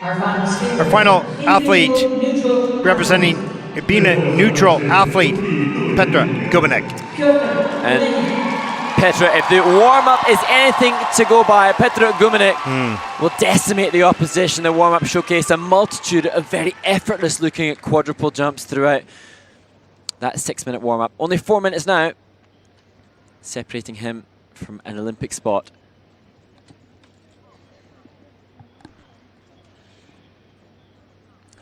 Our final athlete representing being a neutral athlete, Petr Gumennik. And Petr, if the warm-up is anything to go by, Petr Gumennik will decimate the opposition. The warm-up showcased a multitude of very effortless-looking quadruple jumps throughout that 6-minute warm-up. Only 4 minutes now, separating him from an Olympic spot.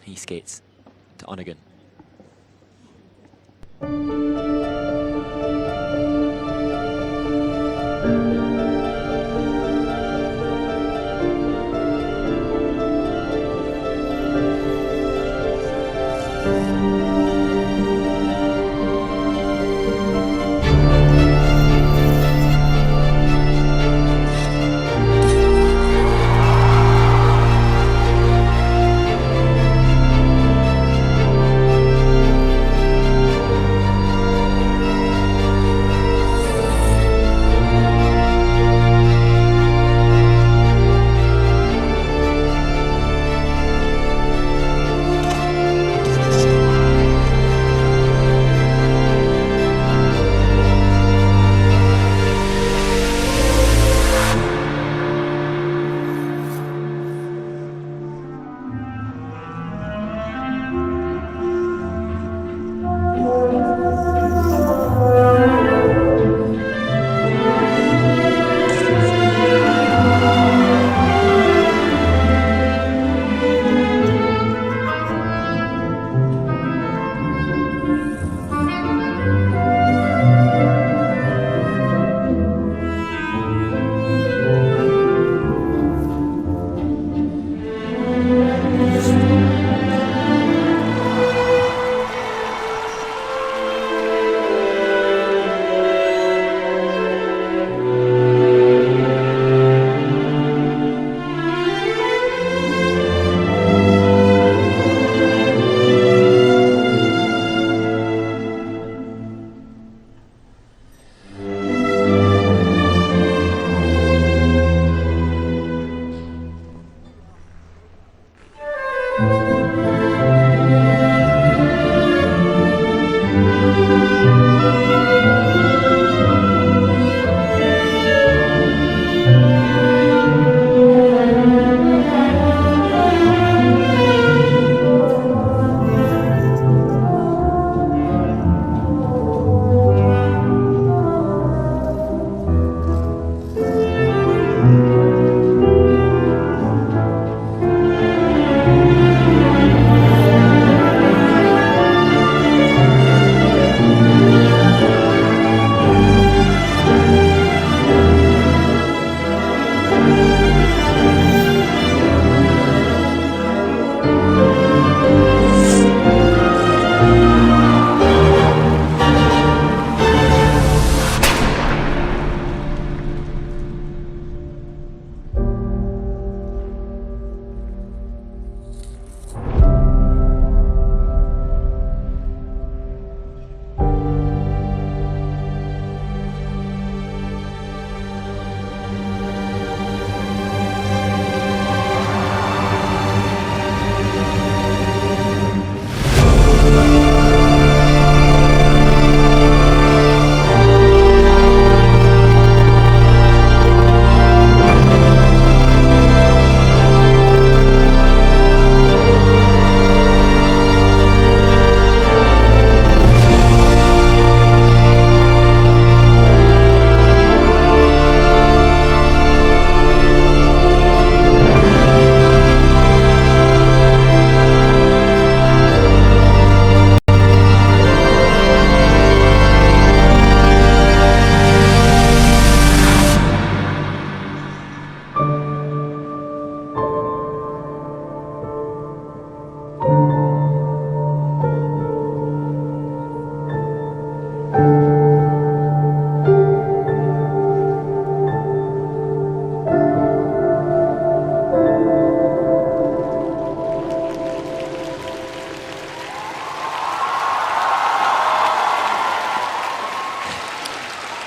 He skates to Onegin.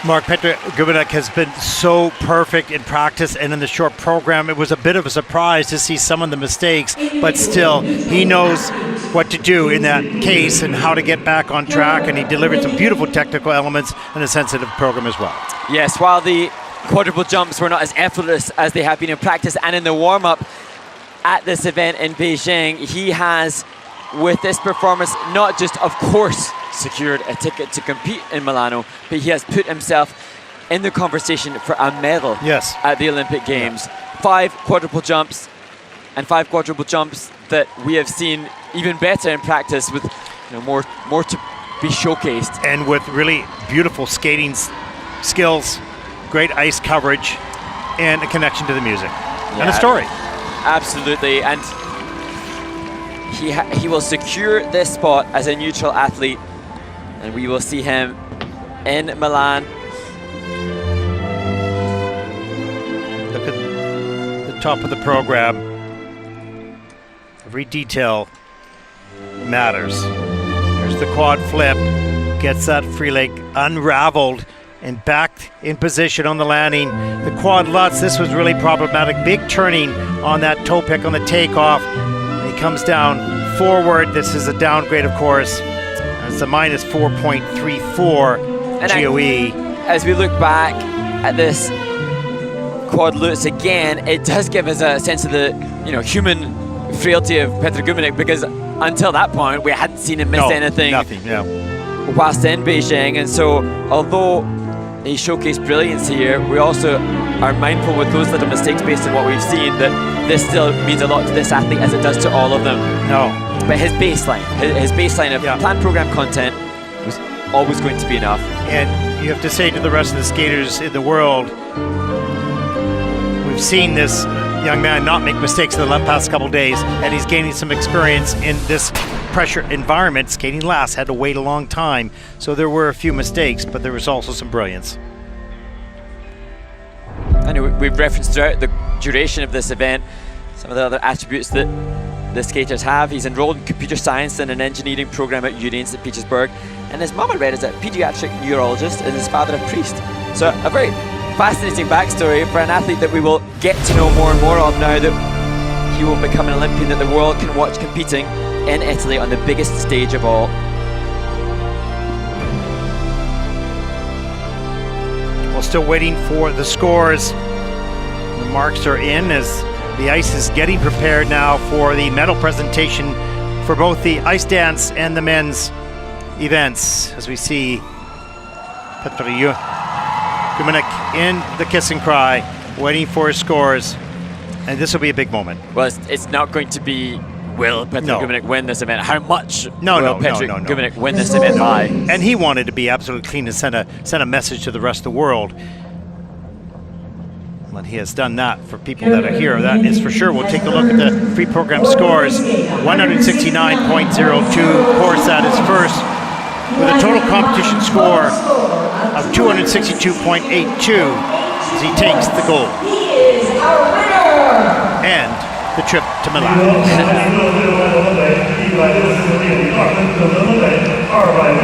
Mark, Petr Gumennik has been so perfect in practice and in the short program. It was a bit of a surprise to see some of the mistakes, but still, he knows what to do in that case and how to get back on track, and he delivered some beautiful technical elements in a sensitive program as well. Yes, while the quadruple jumps were not as effortless as they have been in practice and in the warm-up at this event in Beijing, he has, with this performance, not just, of course, secured a ticket to compete in Milano, but he has put himself in the conversation for a medal at the Olympic Games. 5 quadruple jumps, and 5 quadruple jumps that we have seen even better in practice, with more to be showcased. And with really beautiful skating skills, great ice coverage, and a connection to the music and a story. Absolutely, and he will secure this spot as a neutral athlete, and we will see him in Milan. Look at the top of the program. Every detail matters. There's the quad flip, gets that free leg unraveled and back in position on the landing. The quad lutz, this was really problematic. Big turning on that toe pick on the takeoff. He comes down forward. This is a downgrade, of course. It's a minus 4.34 GOE. As we look back at this quad lutz again, it does give us a sense of the human frailty of Petr Gumennik, because until that point we hadn't seen him miss anything. Nothing, whilst in Beijing, and so although he showcased brilliance here, we also are mindful with those little mistakes based on what we've seen that this still means a lot to this athlete, as it does to all of them. But his baseline of planned program content was always going to be enough. And you have to say to the rest of the skaters in the world, we've seen this young man not make mistakes in the past couple days, and he's gaining some experience in this pressure environment. Skating last, had to wait a long time, so there were a few mistakes, but there was also some brilliance. And we've referenced throughout the duration of this event some of the other attributes that the skaters have. He's enrolled in computer science and an engineering program at Uni in St. Petersburg, and his mum, I read, is a pediatric neurologist and his father a priest. So a very fascinating backstory for an athlete that we will get to know more and more of now that he will become an Olympian that the world can watch competing in Italy on the biggest stage of all. We're still waiting for the scores. The marks are in as the ice is getting prepared now for the medal presentation for both the ice dance and the men's events, as we see Petr Gumennik in the kiss and cry, waiting for his scores, and this will be a big moment. Well, it's not going to be, will Petr Gumennik win this event? How much will Petr Gumennik win this event by? And he wanted to be absolutely clean and send a message to the rest of the world. Well, he has done that for people that are here, that is for sure. We'll take a look at the pre-program scores. 169.02, Porsad is first, with a total competition score of 262.82 as he takes the gold and the trip to Milan.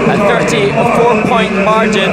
A 34-point margin.